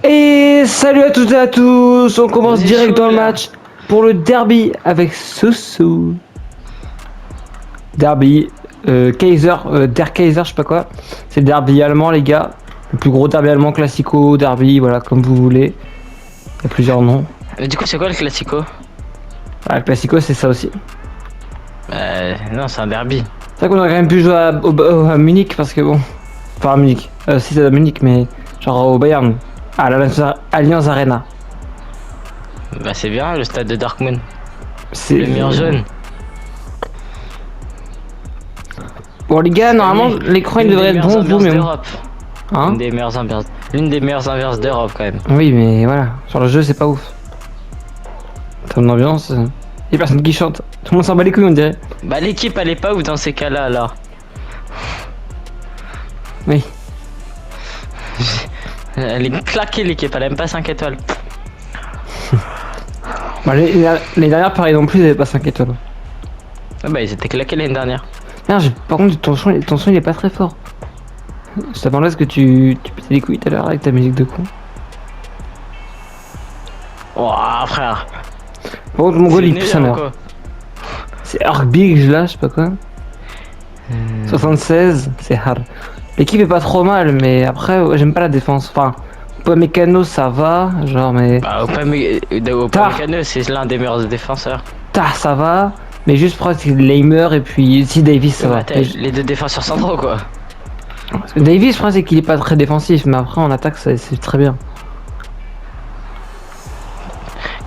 Et salut à toutes et à tous, on commence On est direct chaud, dans le là. match pour le derby avec Soussou. Derby, Kaiser, Der Kaiser, je sais pas quoi. C'est le derby allemand les gars. Le plus gros derby allemand, classico, derby, voilà, comme vous voulez. Il y a plusieurs noms. Mais du coup, c'est quoi le classico? Ah, le classico c'est ça aussi. Non, c'est un derby. C'est vrai qu'on aurait quand même pu jouer à Munich parce que bon. Enfin à Munich, si c'est à Munich mais genre au Bayern. À l'Allianz Arena. Bah, c'est bien, le stade de Dortmund. C'est Le mur jaune. Bon les gars, normalement l'écran il devrait être bon vous mais bon. Hein? L'une des meilleures ambiances. L'une des meilleures ambiances d'Europe quand même. Oui mais voilà, sur le jeu c'est pas ouf. Ton ambiance, y'a personne qui chante. Tout le monde s'en bat les couilles on dirait. Bah, l'équipe elle est pas ouf dans ces cas-là alors. Oui. Elle est claquée l'équipe, elle aime pas 5 étoiles. Bah, les dernières pareil non plus ils avaient pas 5 étoiles. Ah bah, ils étaient claqués l'année dernière. Merde, par contre ton son il est pas très fort. Je t'attendais à ce que tu pétais les couilles tout à l'heure avec ta musique de con. Ouah, frère. Par contre mon goal il C'est pue nul, sa hein, mère. quoi. C'est Argbig là, je sais pas quoi. 76, c'est hard. L'équipe est pas trop mal mais après ouais, j'aime pas la défense. Enfin, Mécano ça va, genre mais. Bah, Upamecano, c'est l'un des meilleurs défenseurs. Ça va, mais juste presque Leimer et puis si Davis ça va. Les deux défenseurs centraux quoi. Parce que Davis, je pense c'est qu'il est pas très défensif, mais après en attaque c'est très bien.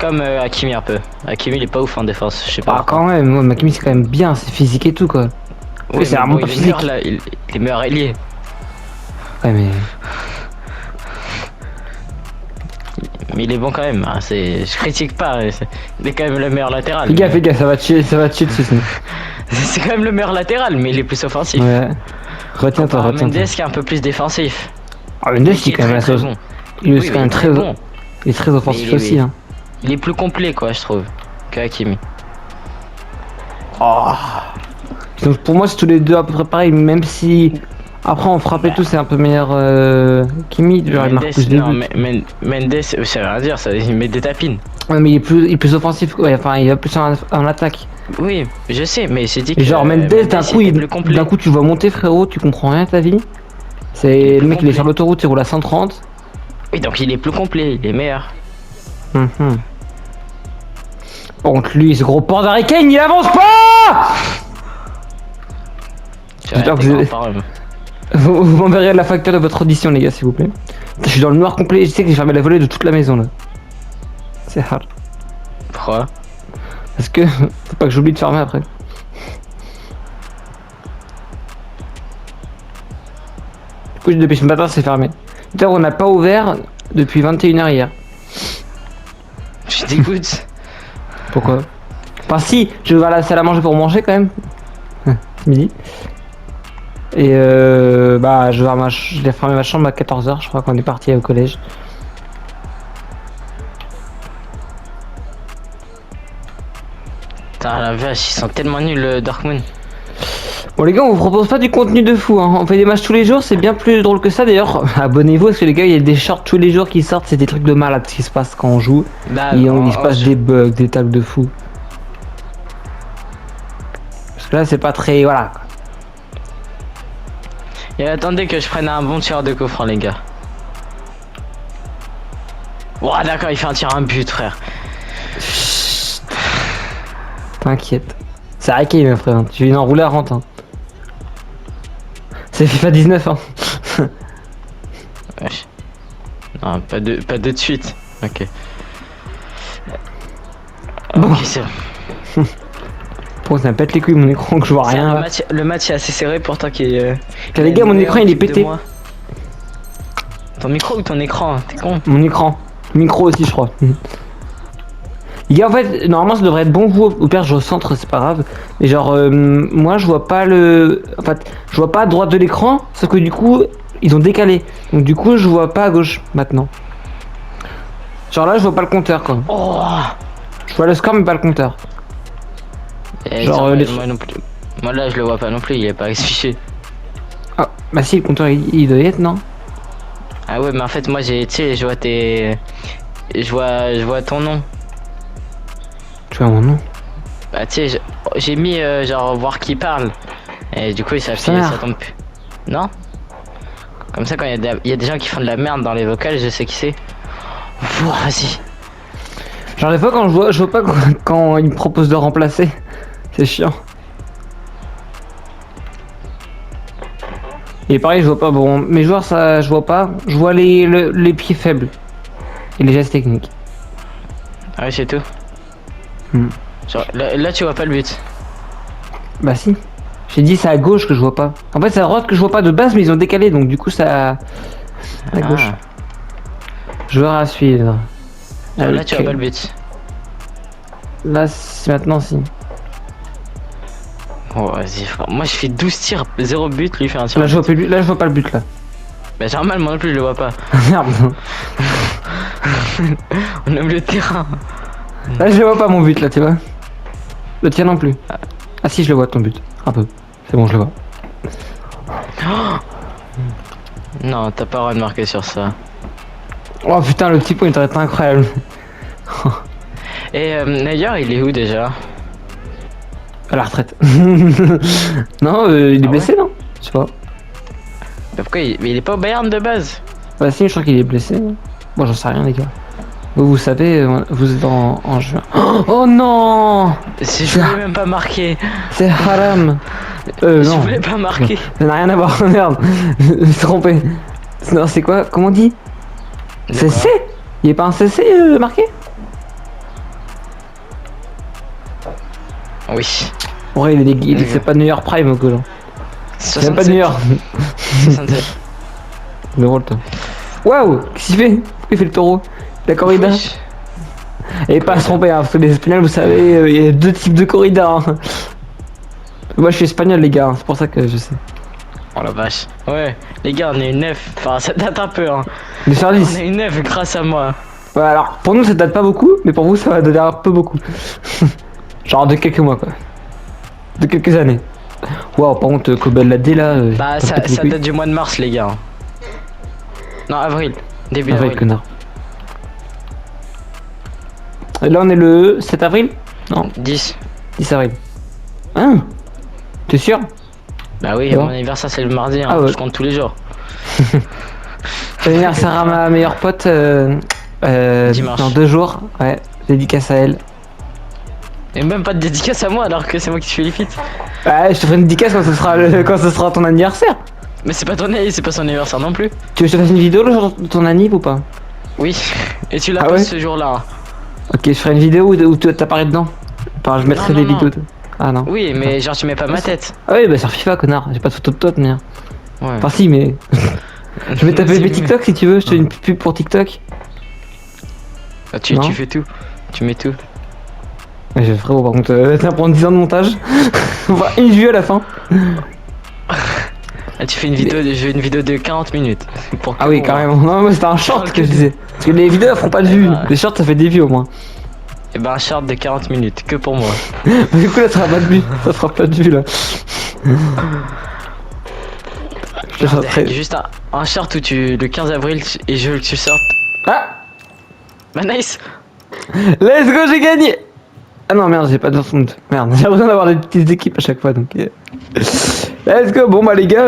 Comme Hakimi un peu. Hakimi il est pas ouf en défense, je sais pas. Ah quand même, moi, Makimi c'est quand même bien, c'est physique et tout quoi. Oui, c'est mais vraiment bon, pas il est physique. meilleur, là, il est meilleur ailier. Ouais mais. Mais il est bon quand même, hein, je critique pas, il est quand même le meilleur latéral. Fais gaffe, ça va te dessus sinon. C'est quand même le meilleur latéral, mais il est plus offensif. Ouais. Retiens-toi, Mendes retiens-toi. qui est un peu plus défensif. Ah Mendes il est quand même assez. bon. Il est Oui, quand mais même très bon. Il est très offensif il est- aussi hein. Il est plus complet quoi, je trouve, que Hakimi. Oh. Donc pour moi c'est tous les deux à peu près pareil, même si après on frappe et tout c'est un peu meilleur Kimi, genre il marque plus de non, buts. Mendes, ça veut rien dire, ça, il met des tapines. Ouais mais il est plus offensif, ouais, enfin il va plus en attaque. Oui, je sais, mais j'ai dit Et que. genre Mendes d'un coup, était plus complet. d'un coup tu le vois monter frérot, tu comprends rien à ta vie. C'est le mec il est complet. sur l'autoroute, il roule à 130. Oui, donc il est plus complet, il est meilleur. Par contre lui, ce gros porc d'Harry Kane, il avance pas. J'espère que vous m'enverrez la facture de votre audition les gars s'il vous plaît. Je suis dans le noir complet, je sais que j'ai fermé la volée de toute la maison là. C'est hard. Pourquoi? Parce que faut pas que j'oublie de fermer après. Du coup depuis ce matin c'est fermé. D'ailleurs on n'a pas ouvert depuis 21h hier. Je dégoûte. Pourquoi? Enfin si, je vais à la salle à manger pour manger quand même. C'est midi. Et bah je vais fermer ma chambre à 14h, je crois qu'on est parti au collège. Putain, la vache, ils sont tellement nuls, Dortmund. Bon les gars, on vous propose pas du contenu de fou hein. On fait des matchs tous les jours, c'est bien plus drôle que ça d'ailleurs. Abonnez-vous parce que les gars, il y a des shorts tous les jours qui sortent, c'est des trucs de malade qui se passent quand on joue. Bah, Et il se passe des bugs, des tables de fou. Parce que là c'est pas très... voilà. Et attendez que je prenne un bon tireur de coup franc, les gars. Ouah, d'accord, il fait un tir à un but, frère. T'inquiète. C'est Harry mon frère, tu viens enrouler à rente hein. C'est FIFA 19 hein. Wesh. Non, pas de suite. Ok. Bon. Ok, c'est bon. Pourquoi ça me pète les couilles mon écran que je vois rien là. Le match est assez serré pourtant qu'il est... Les gars, mon écran il est pété. Ton micro ou ton écran? T'es con. Mon écran. Micro aussi je crois. Les gars en fait normalement ça devrait être bon, vous au pire je au centre c'est pas grave. Mais genre moi je vois pas le... En fait je vois pas à droite de l'écran. Sauf que du coup ils ont décalé. Donc du coup je vois pas à gauche maintenant. Genre là je vois pas le compteur quoi. Oh. Je vois le score mais pas le compteur. Genre moi non plus. Moi là je le vois pas non plus, il est pas affiché. Ah bah si le compteur il doit y être non? Ah ouais, mais en fait, moi, tu sais, je vois tes... je vois ton nom. Tu vois mon nom? Bah, tu sais, j'ai mis, genre, voir qui parle. Et du coup, ça tombe plus. Non? Comme ça, quand il y a des gens qui font de la merde dans les vocales, je sais qui c'est. Vas-y. Genre des fois quand je vois pas quand ils me proposent de remplacer. C'est chiant. Et pareil, je vois pas. Bon, mes joueurs, ça, je vois pas. Je vois les pieds faibles. Et les gestes techniques. Ah oui, c'est tout. Genre, là, tu vois pas le but. Bah si. J'ai dit c'est à gauche que je vois pas. En fait c'est à droite que je vois pas de base mais ils ont décalé donc du coup ça... À gauche. Joueur à suivre. Genre, là, tu vois pas le but. Là, maintenant si. Oh, vas-y, frère. Moi, je fais 12 tirs, 0 but, lui fait un tir. Là je vois pas le but là. Bah, normal, moi non plus, je le vois pas. Merde. On aime le terrain. Là je vois pas mon but là tu vois. Le tien non plus. Ah si je le vois ton but. Un peu. C'est bon je le vois. Non, t'as pas le droit de marquer sur ça. Oh putain le petit point il est incroyable. Et d'ailleurs, il est où déjà? À la retraite. Non il est blessé non? Je sais pas. Bah, pourquoi mais il est pas au Bayern de base? Bah si je crois qu'il est blessé. Bon j'en sais rien les gars. Vous savez, vous êtes en juin. Oh non! Si je voulais même pas marquer. C'est haram. Je Non. voulais pas marquer. Ça n'a rien à voir, merde. Je me suis trompé. Non, c'est quoi? Comment on dit? CC? Il n'y a pas un CC marqué? Oui. Ouais, c'est pas New York Prime, quoi. C'est pas New York. 67. Le rôle, toi. Waouh! Qu'est-ce qu'il fait? Pourquoi il fait le taureau? La corrida? Oui. Et pas à se tromper, hein, parce que les Espagnols, vous savez, il y a deux types de corrida. Hein. Moi, je suis espagnol, les gars, hein, c'est pour ça que je sais. Oh la vache. Ouais, les gars, on est une 9. Enfin, ça date un peu, hein. Les services. On est une 9 grâce à moi. Ouais, alors, pour nous, ça date pas beaucoup, mais pour vous, ça va dater un peu beaucoup. Genre de quelques mois, quoi. De quelques années. Waouh, par contre, Cobel la D là. Bah, ça date du mois de mars, les gars. Non, avril. Début Avril, avril. connard. Et là, on est le 7 avril? Non, 10. 10 avril. Hein? T'es sûr? Bah oui, Bon. mon anniversaire c'est le mardi, hein. Ah ouais. Je compte tous les jours. Anniversaire à ma meilleure pote Dimanche. dans 2 jours. Ouais, dédicace à elle. Et même pas de dédicace à moi alors que c'est moi qui te félicite. Ouais, je te ferai une dédicace quand ce sera ton anniversaire. Mais c'est pas ton anniversaire, c'est pas son anniversaire non plus. Tu veux que je te fasse une vidéo le jour de ton anniv ou pas? Oui. Et tu la Ah poses ouais ce jour-là. Ok, je ferai une vidéo où tu t'apparais dedans. Enfin, je mettrai Non, des non, vidéos. non. Ah non. Oui, mais genre tu mets pas ma tête. Ah oui, bah sur FIFA, connard. J'ai pas de photo de toi, tenir. Ouais. Enfin, si, mais. Je vais taper Si, mes TikTok si tu veux. Je te fais une pub pour TikTok. Ah, tu fais tout. Tu mets tout. Ouais, frérot, par contre, ça prend 10 ans de montage. On va une vue à la fin. Ah, tu fais une vidéo de 40 minutes. Pour Ah oui, que- carrément. Non, mais c'était un short que je disais. Parce que les vidéos elles feront pas de vues. bah. Les shorts ça fait des vues au moins. Et ben un short de 40 minutes, que pour moi. Du coup là ça fera pas de vues. Ça fera pas de vues là. Je te sortirai- Juste un short où le 15 avril et je veux que tu sortes. Ah, Bah nice. let's go, j'ai gagné. Ah non merde, j'ai pas de fond. Merde, j'ai besoin d'avoir des petites équipes à chaque fois donc. Let's go. Bon bah les gars,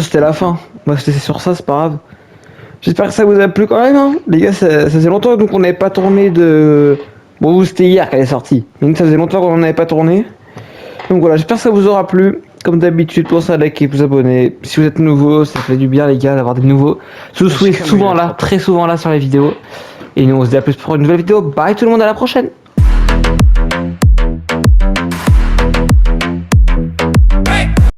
c'était la fin. Moi c'était sur ça, c'est pas grave. J'espère que ça vous a plu quand même. Hein. Les gars, ça faisait longtemps donc on n'avait pas tourné de. Bon, vous c'était hier qu'elle est sortie. Donc ça faisait longtemps qu'on n'avait pas tourné. Donc voilà, j'espère que ça vous aura plu. Comme d'habitude, pensez à liker, vous abonner. Si vous êtes nouveau, ça fait du bien les gars d'avoir des nouveaux. Je vous souhaite souvent là, très souvent là sur les vidéos. Et nous on se dit à plus pour une nouvelle vidéo. Bye tout le monde, à la prochaine.